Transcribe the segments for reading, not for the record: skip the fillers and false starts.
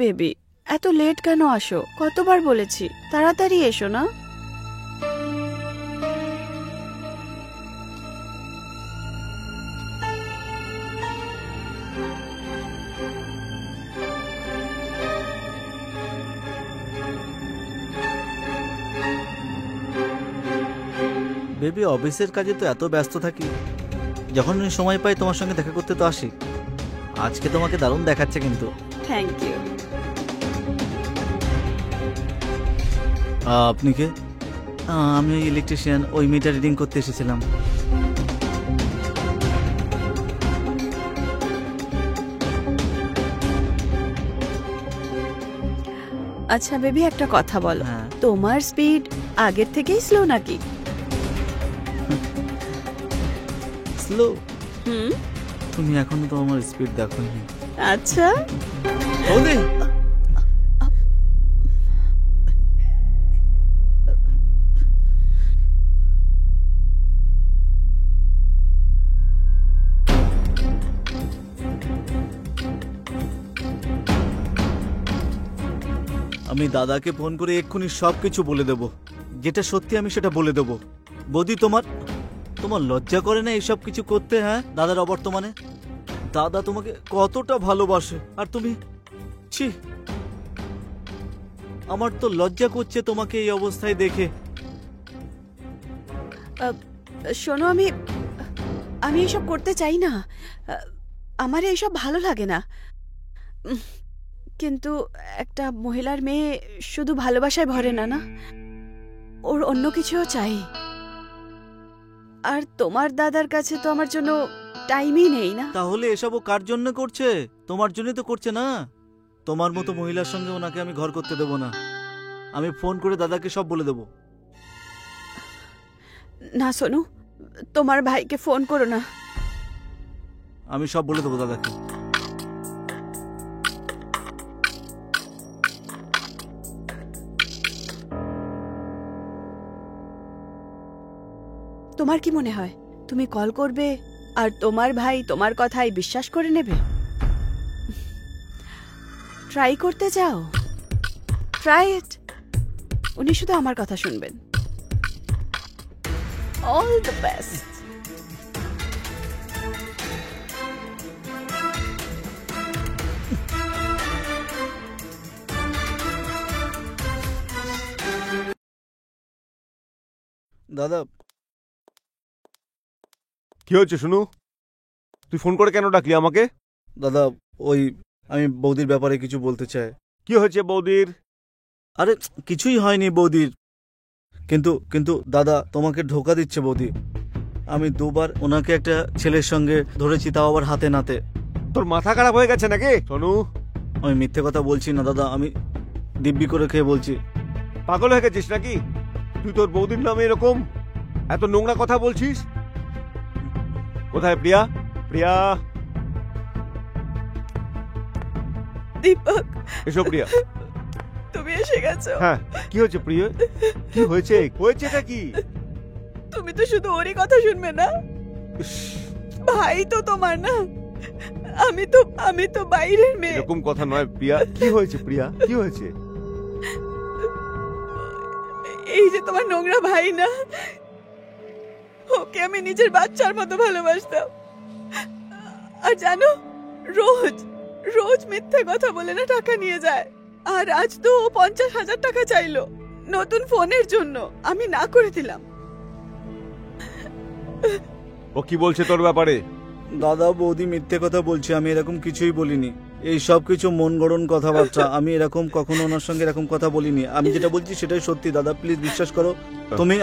Baby, এত late কেন আসো? কতবার বলেছি তাড়াতাড়ি এসো না। বেবি, অফিসের কাজে তো এত ব্যস্ত থাকি, যখন সময় পাই তোমার সঙ্গে দেখা করতে তো আসি। আজকে তোমাকে দারুণ দেখাচ্ছে কিন্তু। Thank you. আপনি কে? আমি ওই ইলেকট্রিশিয়ান, ওই মিটার রিডিং করতে এসেছিলাম। আচ্ছা বেবি, একটা কথা বলো, হ্যাঁ। তোমার স্পিড আগের থেকেই স্লো নাকি? স্লো? হুম। তুমি এখনো তো আমার স্পিড দেখোনি। আচ্ছা। বৌদি, আমি দাদাকে ফোন করে এক্ষুনি সবকিছু বলে দেব, যেটা সত্যি আমি সেটা বলে দেব। বৌদি, তোমার লজ্জা করে না এইসব কিছু করতে? হ্যাঁ, দাদার অবর্তমানে দাদা তোমাকে কতটা ভালোবাসে, আর তুমি ছি, আমার তো লজ্জা করছে তোমাকে এই অবস্থায় দেখে। শোনো, আমি এসব করতে চাই না, আমার এইসব ভালো লাগে না। কিন্তু একটা মহিলার মেয়ে শুধু ভালোবাসায় ভরে না, না, ওর অন্য কিছুও চাই। আর তোমার দাদার কাছে তো আমার জন্য টাইমই নেই না। তাহলে এসবও কার জন্য করছে? তোমার জন্যই তো করছে না? তোমার মতো মহিলার সঙ্গে ওনাকে আমি ঘর করতে দেব না। আমি ফোন করে দাদাকে সব বলে দেব। না সোনু, তোমার ভাইকে ফোন করো না। আমি সব বলে দেবো দাদাকে। তোমার কি মনে হয় তুমি কল করবে আর তোমার ভাই তোমার কথাই বিশ্বাস করে নেবে? ট্রাই করতে চাও? Try it. উনি শুধু আমার কথা শুনবেন। All the best. দাদা, কি হয়েছে শুনু? তুই ফোন করে কেন ডাকলি আমাকে? দাদা, ওই আমি বৌদির ব্যাপারে কিছু বলতে চাই। কি হয়েছে বৌদির? আরে কিছুই হয়নি বৌদির, কিন্তু কিন্তু দাদা তোমাকে ধোকা দিচ্ছে বৌদি। আমি দুবার ওনাকে একটা ছেলের সঙ্গে ধরেছি, তাও আবার হাতে নাতে। তোর মাথা খারাপ হয়ে গেছে নাকি সোনু? আমি মিথ্যে কথা বলছি না দাদা, আমি দিব্যি করে খেয়ে বলছি। পাগল হয়ে গেছিস নাকি? তুই তোর বৌদির নামে এরকম এত নোংরা কথা বলছিস? কোথায় প্রিয়া? প্রিয়া, দীপক, এসো প্রিয়া। তুমি এসে গেছো। হ্যাঁ, কি হয়েছে প্রিয়া? কি হয়েছে? হয়েছেটা কি? তুমি তো শুধু ওরই কথা শুনবে না, ইস, ভাই তো তোমার না। আমি তো বাইরের মেয়ে। এরকম কথা নয় প্রিয়া। কি হয়েছে প্রিয়া? কি হয়েছে? এই যে তোমার নোংরা ভাই না, ওকে আমি নিজের বাচ্চার মতো ভালোবাসতাম। আর জানো, রোজ রোজ মিথ্যে কথা বলে না টাকা নিয়ে যায়। আর আজ তো 50,000 টাকা চাইলো নতুন ফোনের জন্য। আমি না করে দিলাম। ও কি বলছে তোর ব্যাপারে? দাদা, বৌদি মিথ্যে কথা বলছে, আমি এরকম কিছুই বলিনি। এই সব কিছু মন গড়ন কথাবার্তা। আমি এরকম কখনো ওনার সঙ্গে এরকম কথা বলিনি। আমি যেটা বলছি সেটাই সত্যি দাদা, প্লিজ বিশ্বাস করো। তুমি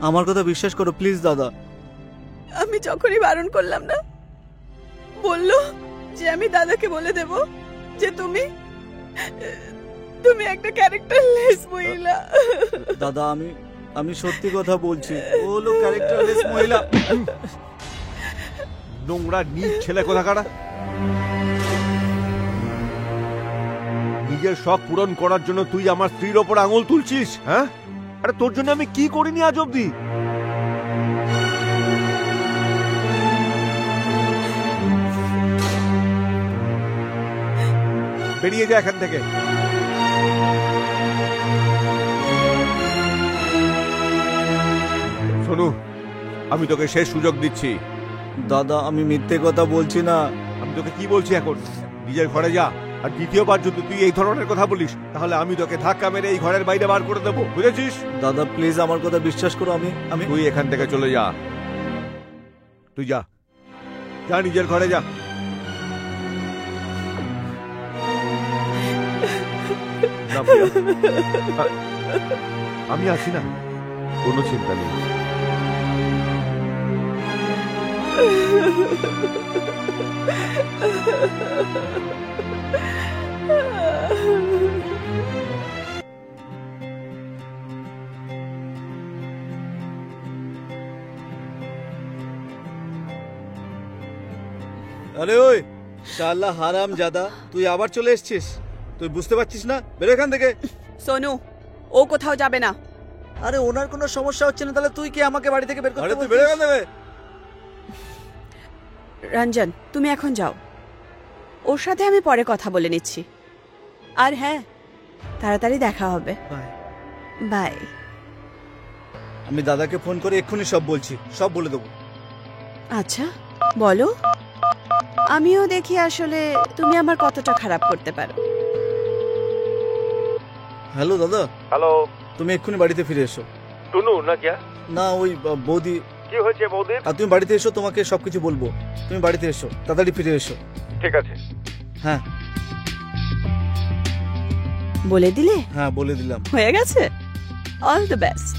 আমার কথা বিশ্বাস করো প্লিজ দাদা। আমি যখনই বারণ করলাম না, বললো যে আমি দাদাকে বলে দেব যে তুমি একটা ক্যারেক্টারলেস মহিলা। দাদা, আমি সত্যি কথা বলছি, ও হলো ক্যারেক্টারলেস মহিলা। নোংরা নীচ ছেলে কোথাকার। নিজের শখ পূরণ করার জন্য তুই আমার স্ত্রীর ওপর আঙুল তুলছিস? হ্যাঁ, আরে তোর জন্য আমি কি করিনি আজ অব্দি? বেরিয়ে যা এখান থেকে। শোনু, আমি তোকে শেষ সুযোগ দিচ্ছি। দাদা আমি মিথ্যে কথা বলছি না। আমি তোকে কি বলছি এখন, নিজের ঘরে যা। আর দ্বিতীয়বার যদি তুই এই ধরনের কথা বলিস তাহলে আমি তোকে ধাক্কা মেরে এই ঘরের বাইরে বার করে দেবো, বুঝেছিস? দাদা প্লিজ আমার কথা বিশ্বাস করো। আমি তুই এখান থেকে চলে যা। তুই যা, যা নিজের ঘরে যা। না, প্রিয়া, আমি আছি না, কোনো চিন্তা নেই। আরে ওই শালা হারাম জাদা, তুই আবার চলে এসেছিস? তুই বুঝতে পারছিস না? বেরো এখান থেকে। সোনু, ও কোথাও যাবে না। আরে ওনার কোনো সমস্যা হচ্ছে না, তাহলে তুই কি আমাকে বাড়ি থেকে বের করতে বলছিস? তুই বেরো এখান থেকে। রঞ্জন, তুমি এখন যাও, ওর সাথে আমি পরে কথা বলে নিচ্ছি। আর হ্যাঁ, তাড়াতাড়ি দেখা হবে। বাই। আমি দাদাকে ফোন করে এক্ষুনি সব বলছি, সব বলে দেবো। আচ্ছা বলো, আমিও দেখি আসলে তুমি আমার কতটা খারাপ করতে পারো। হ্যালো দাদা। হ্যালো। তুমি এক্ষুনি বাড়িতে ফিরে এসো। টুনু না क्या? না ওই বৌদি। কি হয়েছে বৌদি? আর তুমি বাড়িতে এসো, তোমাকে সবকিছু বলবো। তুমি বাড়িতে এসো, তাড়াতাড়ি ফিরে এসো। ঠিক আছে। হ্যাঁ বলে দিলে? হ্যাঁ বলে দিলাম। হয়ে গেছে। All the best.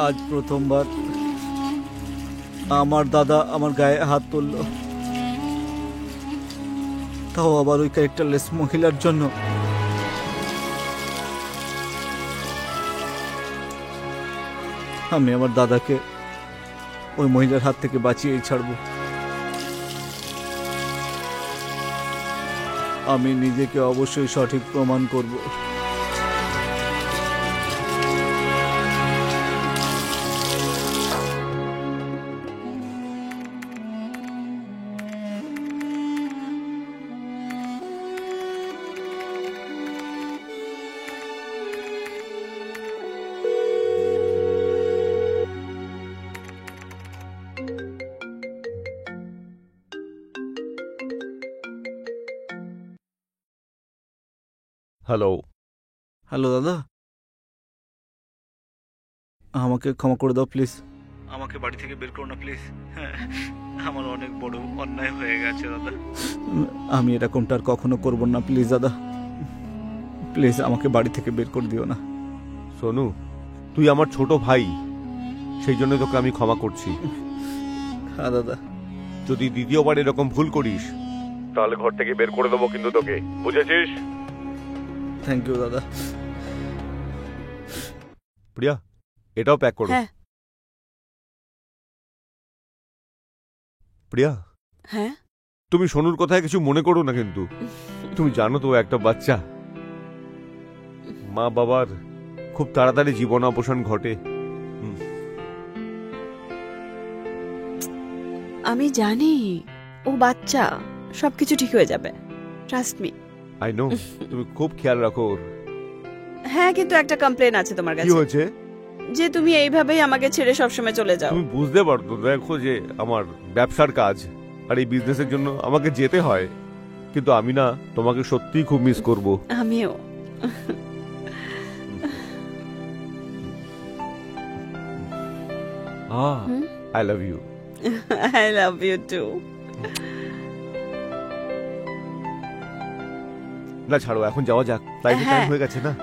আজ প্রথমবার আমার দাদা আমার গায়ে হাত তুলল, তাও আবার ওই ক্যারেক্টারলেস মহিলার জন্য। আমি আমার দাদাকে ওই মহিলার হাত থেকে বাঁচিয়েই ছাড়ব। আমি নিজেকে অবশ্যই সঠিক প্রমাণ করব। হ্যালো। হ্যালো দাদা, আমাকে ক্ষমা করে দাও প্লিজ। আমাকে বাড়ি থেকে বের করো না প্লিজ। আমার অনেক বড় অন্যায় হয়ে গেছে দাদা। আমি এরকমটা আর কখনো করব না প্লিজ দাদা। প্লিজ আমাকে বাড়ি থেকে বের করে দিও না। সোনু, তুই আমার ছোট ভাই, সেই জন্য তোকে আমি ক্ষমা করছি। হ্যাঁ দাদা। যদি দ্বিতীয়বার এরকম ভুল করিস তাহলে ঘর থেকে বের করে দেবো কিন্তু তোকে, বুঝেছিস? থ্যাংক ইউ দাদা। প্রিয়া, এটাও প্যাক করো। হ্যাঁ। প্রিয়া, হ্যাঁ, তুমি সোনুর কথায় কিছু মনে করো না কিন্তু। তুমি জানো তো ও একটা বাচ্চা। মা বাবার খুব তাড়াতাড়ি জীবন অবসান ঘটে। আমি জানি ও বাচ্চা, সবকিছু ঠিক হয়ে যাবে, ট্রাস্ট মি। আই নো, তুমি খুব খেয়াল রাখো ওর। হ্যাঁ, কিন্তু একটা কমপ্লেন আছে তোমার কি কাছে, হয়েছে? যে তুমি এইভাবেই আমাকে ছেড়ে সবসময় চলে যাও। তুমি বুঝতে পারতো, দেখো যে আমার ব্যবসার কাজ আর এই বিজনেসের জন্য আমাকে যেতে হয়, কিন্তু আমি না তোমাকে সত্যিই খুব মিস করব। আমিও। I love you. I love you too. না ছাড়ো, এখন যাওয়া যাক, ফ্লাইটের টাইম হ্যাঁ। হয়ে গেছে না।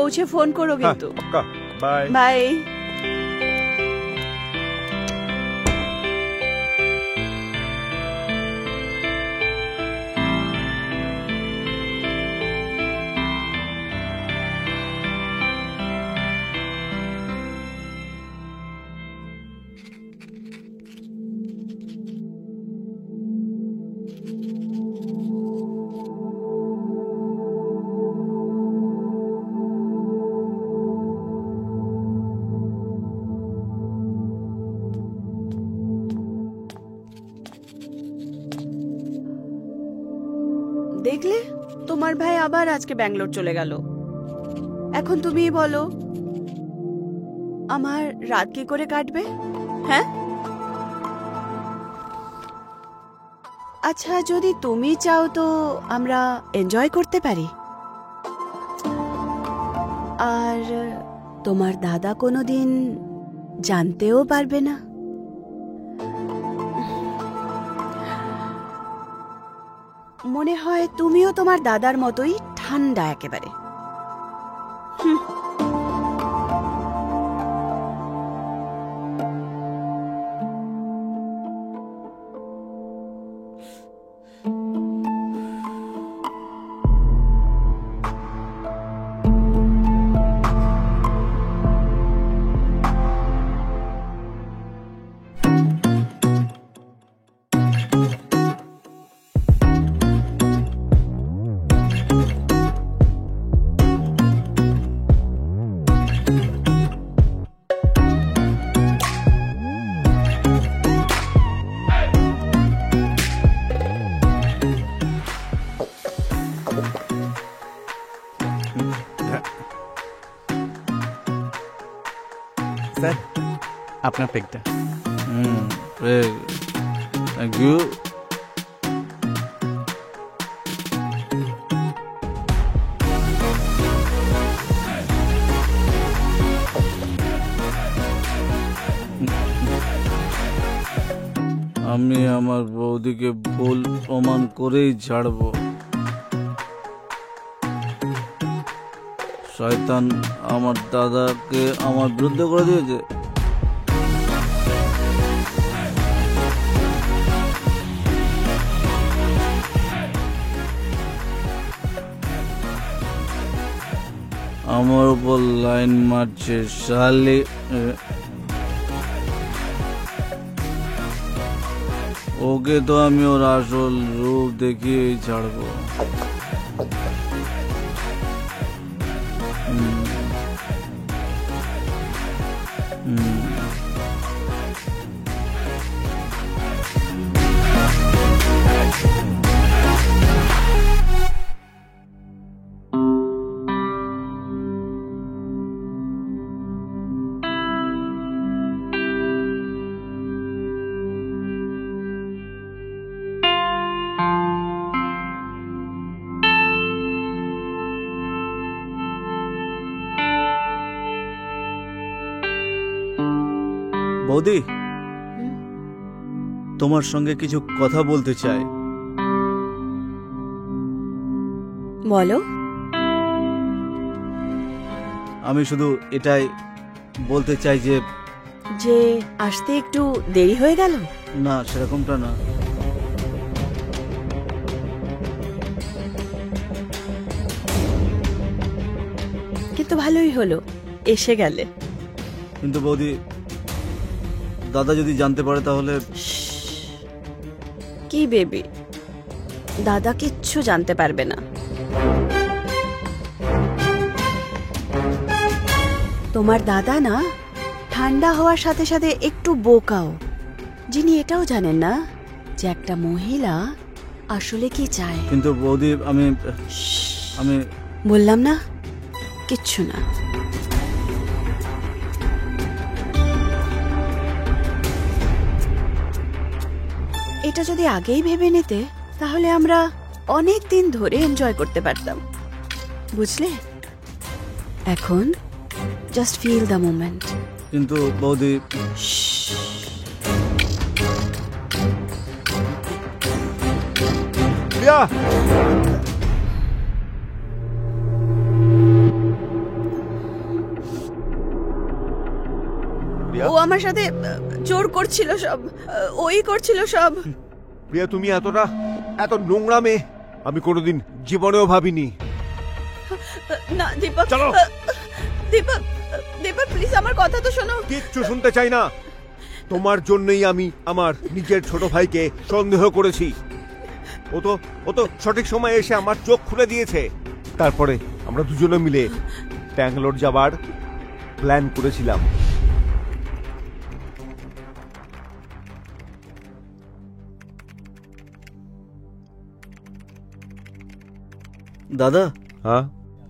পৌঁছে ফোন করো কিন্তু। বাই। বাই। দেখলে, তোমার ভাই আবার আজকে ব্যাঙ্গালোর চলে গেল। এখন তুমি বলো, আমার রাত কি করে কাটবে? হ্যাঁ, আচ্ছা যদি তুমি চাও তো আমরা এনজয় করতে পারি। আর তোমার দাদা কোনোদিন জানতেও পারবে না। মনে হয় তুমিও তোমার দাদার মতোই ঠান্ডা একেবারে। স্যার, আপনার পেকটা। Thank you. আমি আমার বৌদিকে ভুল প্রমাণ করেই ছাড়বো। শয়তান আমার দাদাকে আমার বিরুদ্ধে করে দিয়েছে। আমার উপর লাইন মারছে শালি। ওকে তো আমি ওর আসল রূপ দেখিয়েই ছাড়বো। বৌদি, তোমার সঙ্গে কিছু কথা বলতে চাই। বলো। আমি শুধু এটাই বলতে চাই যে যে আসতে একটু দেরি হয়ে গেল। না, সেরকমটা না। কিন্তু ভালোই হলো এসে গেলে। কিন্তু বৌদি, দাদা যদি জানতে পারে তাহলে। কি বেবি, দাদা কিচ্ছু জানতে পারবে না। তোমার দাদা না ঠান্ডা হওয়ার সাথে সাথে একটু বোকাও। যিনি এটাও জানেন না যে একটা মহিলা আসলে কি চায়। কিন্তু বৌদি, আমি বললাম না, কিচ্ছু না। এটা যদি আগেই ভেবে নিতে তাহলে আমরা অনেক দিন ধরে এনজয় করতে পারতাম, বুঝলে? এখন জাস্ট ফিল দ্য মোমেন্ট। কিন্তু বৌদি, প্রিয়া, আমার সাথে জোর করছিল সব, ওই করছিল সব। প্রিয়া, তুমি এত নোংরা মেয়ে আমি কোনোদিন জীবনেও ভাবিনি। না দীপক, চলো। দীপক, দীপক প্লিজ আমার কথা তো শোনো। কিচ্ছু শুনতে চাই না। তোমার জন্যই আমি আমার নিজের ছোট ভাইকে সন্দেহ করেছি। ও তো সঠিক সময়ে এসে আমার চোখ খুলে দিয়েছে। তারপরে আমরা দুজনে মিলে ব্যাঙ্গালোর যাবার প্ল্যান করেছিলাম। দাদা, হ্যাঁ,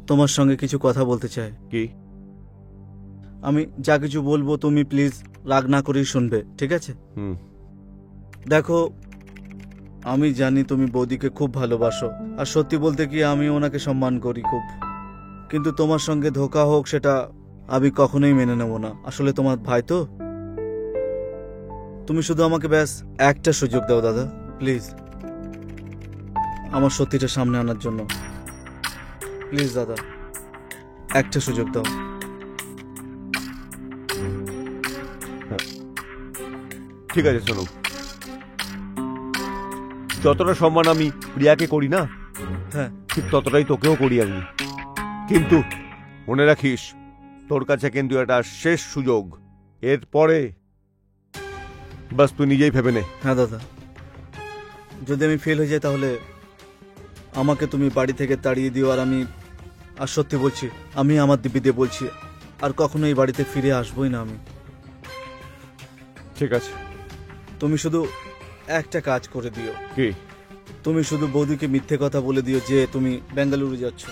তোমার সঙ্গে কিছু কথা বলতে চাই। কি? আমি যা কিছু বলবো তুমি প্লিজ রাগ না করেই শুনবে, ঠিক আছে? হুম। দেখো, আমি জানি তুমি বৌদিকে খুব ভালোবাসো, আর সত্যি বলতে কি আমি ওনাকে সম্মান করি খুব, কিন্তু তোমার সঙ্গে ধোঁকা হোক সেটা আমি কখনোই মেনে নেব না। আসলে তোমার ভাই তো। তুমি শুধু আমাকে ব্যাস একটা সুযোগ দাও দাদা, প্লিজ, আমার সত্যিটা সামনে আনার জন্য। প্লিজ দাদা, একটা সুযোগ দাও। ঠিক আছে, শোনো, যতটা সম্মান আমি প্রিয়াকে করি না, হ্যাঁ, ঠিক ততটাই তোকেও করি আমি। কিন্তু মনে রাখিস, তোর কাছে কিন্তু এটা শেষ সুযোগ। এরপরে বাস তুই নিজেই ভেবে নে। হ্যাঁ দাদা, যদি আমি ফেল হয়ে যাই তাহলে আমাকে তুমি বাড়ি থেকে তাড়িয়ে দিও। আর সত্যি বলছি, আমি আমার দিব্যি দিয়ে বলছি, আর কখনো এই বাড়িতে ফিরে আসবোই না আমি। ঠিক আছে, তুমি শুধু একটা কাজ করে দিও। কি? তুমি শুধু বৌদিকে মিথ্যে কথা বলে দিও যে তুমি বেঙ্গালুরু যাচ্ছ।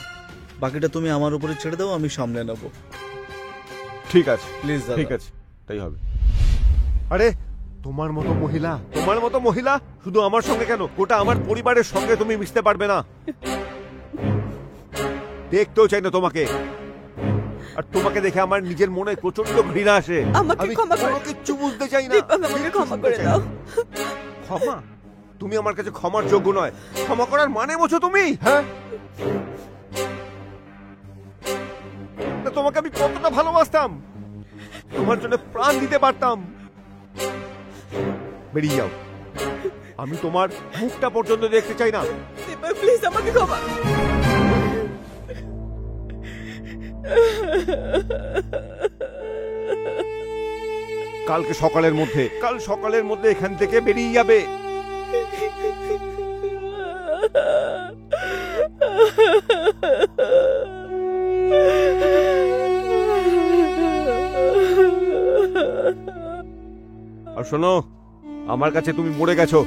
বাকিটা তুমি আমার উপরে ছেড়ে দাও, আমি সামলে নেব। ঠিক আছে, প্লিজ দাদা। ঠিক আছে, তাই হবে। আরে তোমার মতো মহিলা শুধু আমার সঙ্গে কেন, গোটা আমার পরিবারের সঙ্গে তুমি মিশতে পারবে না। দেখতেও চাই না তোমাকে। আর তোমাকে দেখে আমার নিজের মনে প্রচন্ড ঘৃণা আসে। আমাকে আমি ক্ষমা করে কোনো কিচ্ছু বুঝতে চাই না। দীপক, আমাকে ক্ষমা করে দাও। ক্ষমা? তুমি আমার কাছে ক্ষমার যোগ্য নয়। ক্ষমা করার মানে বোঝো তুমি? হ্যাঁ, তা তোমাকে আমি কতটা ভালোবাসতাম, তোমার জন্য প্রাণ দিতে পারতাম। বেরিয়ে যাও, আমি তোমার মুখটা পর্যন্ত দেখতে চাই না। দীপক প্লিজ আমাকে ক্ষমা। কাল সকালের মধ্যে এখান থেকে বেরিয়ে যাবে। আর শোনো, আমার কাছে তুমি মরে গেছো।